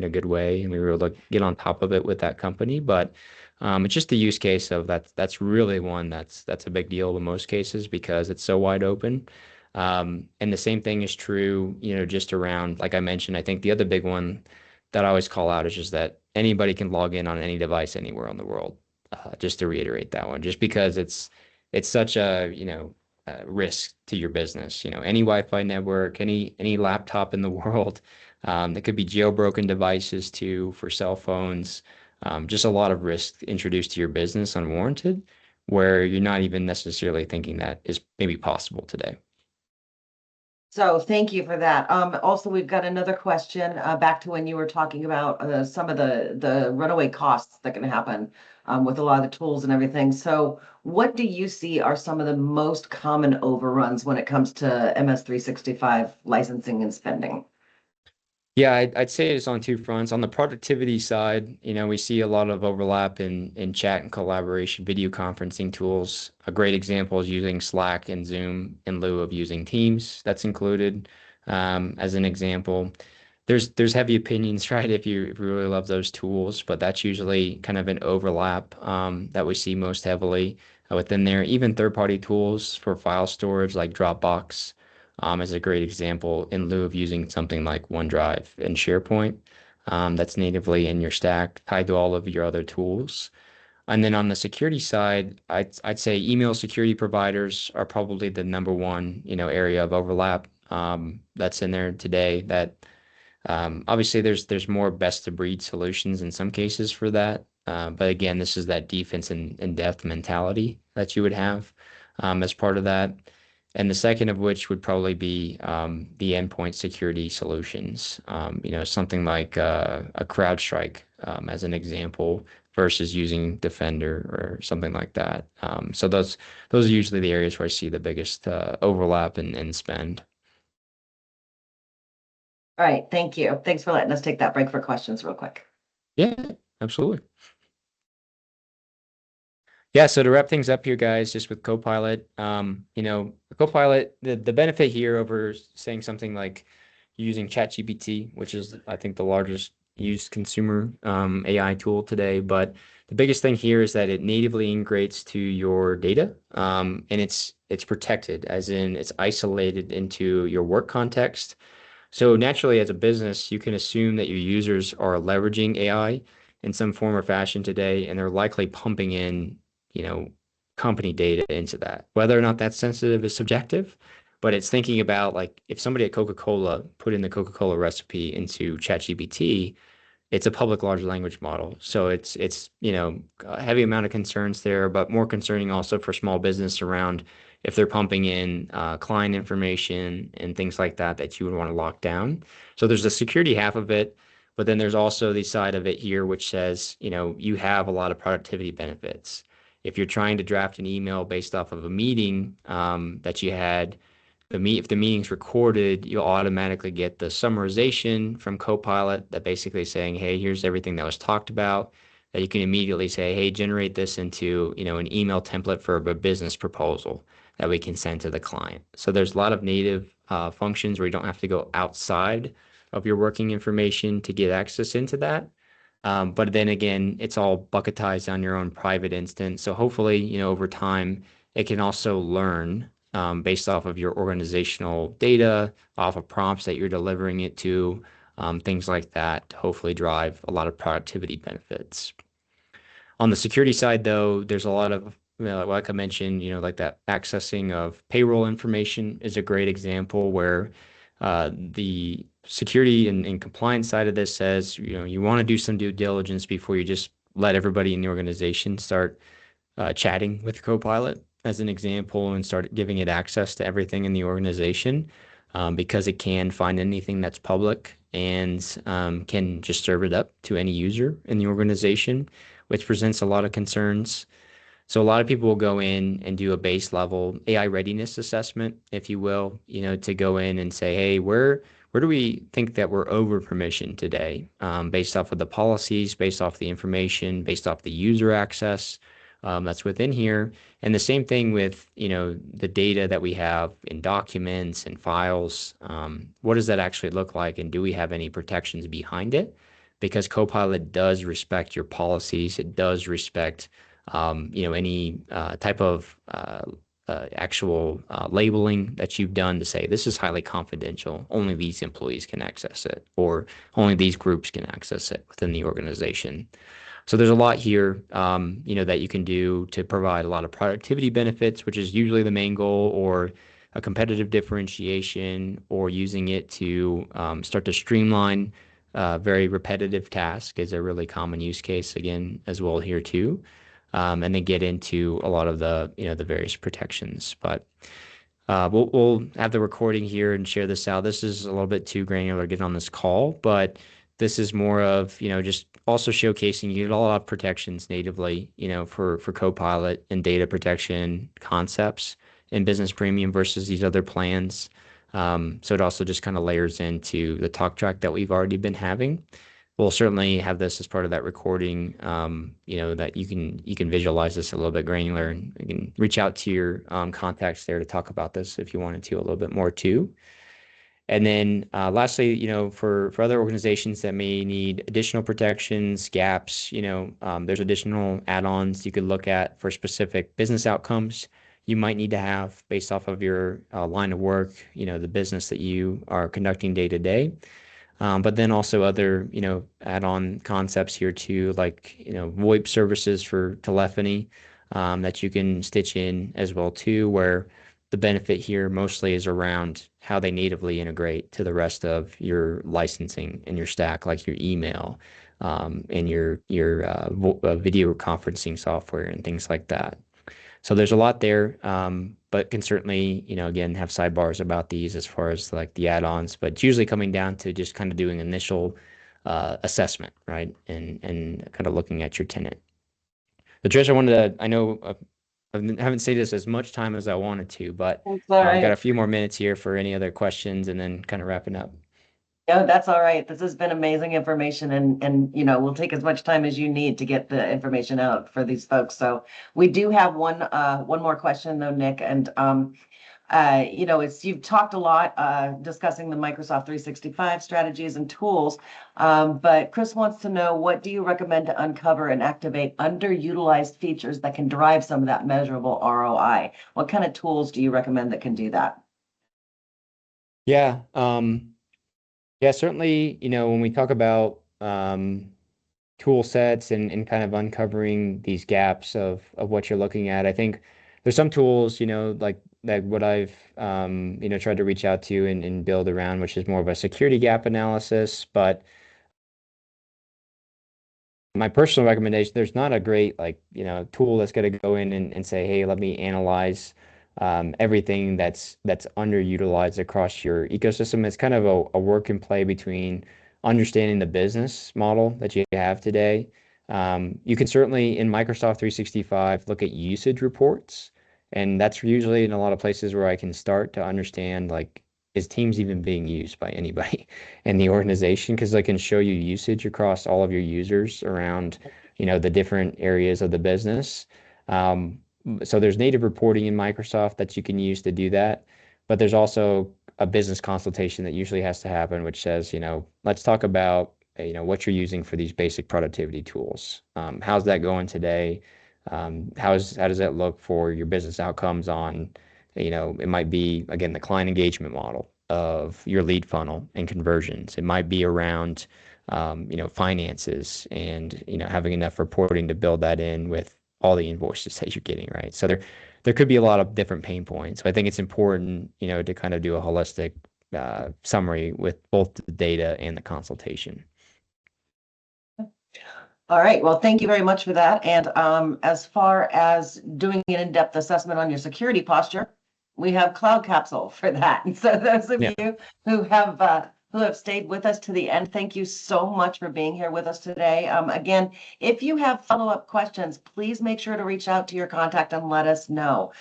a good way, and we were able to get on top of it with that company. But it's just the use case of that's really one that's a big deal in most cases because it's so wide open. And the same thing is true, just around, like I mentioned, I think the other big one that I always call out is just that anybody can log in on any device anywhere in the world. Just to reiterate that one, just because it's such a, risk to your business, any Wi-Fi network, any laptop in the world. There could be jailbroken devices too for cell phones. Just a lot of risk introduced to your business unwarranted, where you're not even necessarily thinking that is maybe possible today. So thank you for that. Also, we've got another question back to when you were talking about some of the runaway costs that can happen with a lot of the tools and everything. So what do you see are some of the most common overruns when it comes to MS365 licensing and spending? Yeah, I'd say it's on two fronts. On the productivity side, we see a lot of overlap in chat and collaboration, video conferencing tools. A great example is using Slack and Zoom in lieu of using Teams. That's included as an example. There's heavy opinions, right? If you really love those tools, but that's usually kind of an overlap that we see most heavily within there. Even third-party tools for file storage like Dropbox is a great example in lieu of using something like OneDrive and SharePoint that's natively in your stack, tied to all of your other tools. And then on the security side, I'd say email security providers are probably the number one, area of overlap that's in there today. That obviously there's more best of breed solutions in some cases for that. But again, this is that defense and depth mentality that you would have as part of that. And the second of which would probably be the endpoint security solutions. Something like a CrowdStrike as an example versus using Defender or something like that. So those are usually the areas where I see the biggest overlap and spend. All right, thank you. Thanks for letting us take that break for questions real quick. Yeah, absolutely. Yeah, so to wrap things up here, guys, just with Copilot, Copilot, the benefit here over saying something like using ChatGPT, which is I think the largest used consumer AI tool today, but the biggest thing here is that it natively integrates to your data, and it's protected, as in it's isolated into your work context. So naturally, as a business, you can assume that your users are leveraging AI in some form or fashion today, and they're likely pumping in, you know, company data into that. Whether or not that's sensitive is subjective, but it's thinking about like if somebody at Coca-Cola put in the Coca-Cola recipe into ChatGPT, it's a public large language model. So it's a heavy amount of concerns there, but more concerning also for small business around if they're pumping in client information and things like that that you would want to lock down. So there's the security half of it, but then there's also the side of it here which says, you have a lot of productivity benefits. If you're trying to draft an email based off of a meeting that you had, if the meeting's recorded, you'll automatically get the summarization from Copilot that basically is saying, hey, here's everything that was talked about. That you can immediately say, hey, generate this into, an email template for a business proposal that we can send to the client. So there's a lot of native functions where you don't have to go outside of your working information to get access into that. But then again, it's all bucketized on your own private instance. So hopefully, over time, it can also learn based off of your organizational data, off of prompts that you're delivering it to, things like that, to hopefully drive a lot of productivity benefits. On the security side, though, there's a lot of, like I mentioned, like that accessing of payroll information is a great example where the security and compliance side of this says, you want to do some due diligence before you just let everybody in the organization start chatting with Copilot as an example and start giving it access to everything in the organization because it can find anything that's public and can just serve it up to any user in the organization, which presents a lot of concerns. So a lot of people will go in and do a base level AI readiness assessment, if you will, to go in and say, hey, where do we think that we're over permission today, based off of the policies, based off the information, based off the user access that's within here. And the same thing with, the data that we have in documents and files. What does that actually look like? And do we have any protections behind it? Because Copilot does respect your policies. It does respect any type of actual labeling that you've done to say this is highly confidential. Only these employees can access it, or only these groups can access it within the organization. So there's a lot here, that you can do to provide a lot of productivity benefits, which is usually the main goal, or a competitive differentiation, or using it to start to streamline very repetitive tasks is a really common use case again as well here too, and then get into a lot of the the various protections. But We'll have the recording here and share this out. This is a little bit too granular to get on this call, but this is more of, just also showcasing you get a lot of protections natively, for Copilot and data protection concepts in Business Premium versus these other plans. So it also just kind of layers into the talk track that we've already been having. We'll certainly have this as part of that recording, that you can visualize this a little bit granular, and you can reach out to your contacts there to talk about this if you wanted to a little bit more too. And then lastly, for other organizations that may need additional protections, gaps, there's additional add-ons you could look at for specific business outcomes you might need to have based off of your line of work, the business that you are conducting day to day. But then also other, add-on concepts here too, like, VoIP services for telephony, that you can stitch in as well too, where the benefit here mostly is around how they natively integrate to the rest of your licensing and your stack, like your email, and your video conferencing software and things like that. So there's a lot there, but can certainly, again, have sidebars about these as far as like the add-ons, but it's usually coming down to just kind of doing initial assessment, right? And kind of looking at your tenant. But Trish, I know I haven't stayed this as much time as I wanted to, but That's all I've got a right. few more minutes here for any other questions and then kind of wrapping up. No, that's all right. This has been amazing information and we'll take as much time as you need to get the information out for these folks. So we do have one more question though, Nick, and it's you've talked a lot discussing the Microsoft 365 strategies and tools, but Chris wants to know, what do you recommend to uncover and activate underutilized features that can drive some of that measurable ROI? What kind of tools do you recommend that can do that? Yeah. Yeah, certainly, when we talk about tool sets and kind of uncovering these gaps of what you're looking at, I think there's some tools, like what I've tried to reach out to and build around, which is more of a security gap analysis. But my personal recommendation, there's not a great tool that's going to go in and say, hey, let me analyze everything that's underutilized across your ecosystem. It's kind of a work and play between understanding the business model that you have today. You can certainly in Microsoft 365 look at usage reports, and that's usually in a lot of places where I can start to understand, like, is Teams even being used by anybody in the organization? Because I can show you usage across all of your users around, the different areas of the business. Um, so there's native reporting in Microsoft that you can use to do that, but there's also a business consultation that usually has to happen, which says, let's talk about, what you're using for these basic productivity tools. How's that going today? How does that look for your business outcomes on, it might be, again, the client engagement model of your lead funnel and conversions. It might be around, finances and, having enough reporting to build that in with all the invoices that you're getting, right? So there could be a lot of different pain points. So I think it's important, to kind of do a holistic summary with both the data and the consultation. All right. Well, thank you very much for that. And as far as doing an in-depth assessment on your security posture, we have Cloud Capsule for that. And so those of Yeah. you who have stayed with us to the end, thank you so much for being here with us today. Again, if you have follow-up questions, please make sure to reach out to your contact and let us know.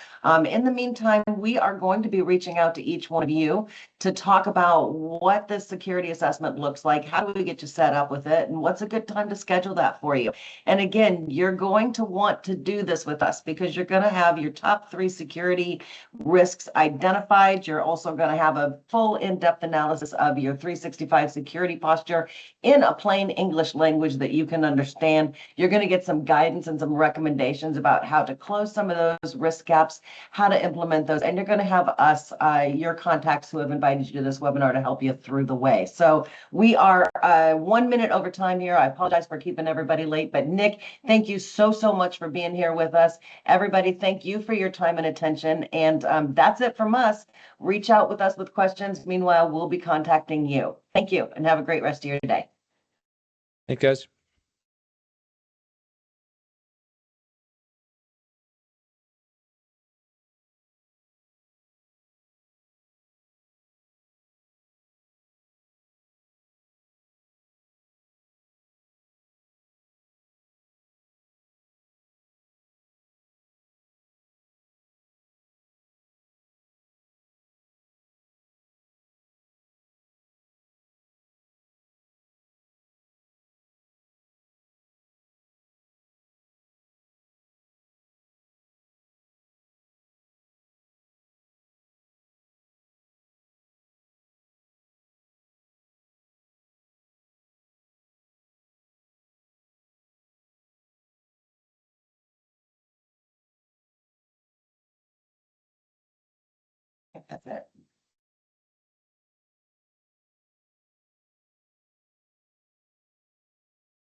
In the meantime, we are going to be reaching out to each one of you to talk about what this security assessment looks like, how do we get you set up with it, and what's a good time to schedule that for you. And again, you're going to want to do this with us because you're going to have your top 3 security risks identified. You're also going to have a full in-depth analysis of your 365 security posture in a plain English language that you can understand. You're going to get some guidance and some recommendations about how to close some of those risk gaps, how to implement those, and you're going to have us, your contacts who have invited you to this webinar to help you through the way. So we are 1 minute over time here. I apologize for keeping everybody late, but Nick, thank you so much for being here with us. Everybody, thank you for your time and attention. And that's it from us. Reach out with us with questions. Meanwhile, we'll be contacting you. Thank you and have a great rest of your day. Thanks, guys. That's it.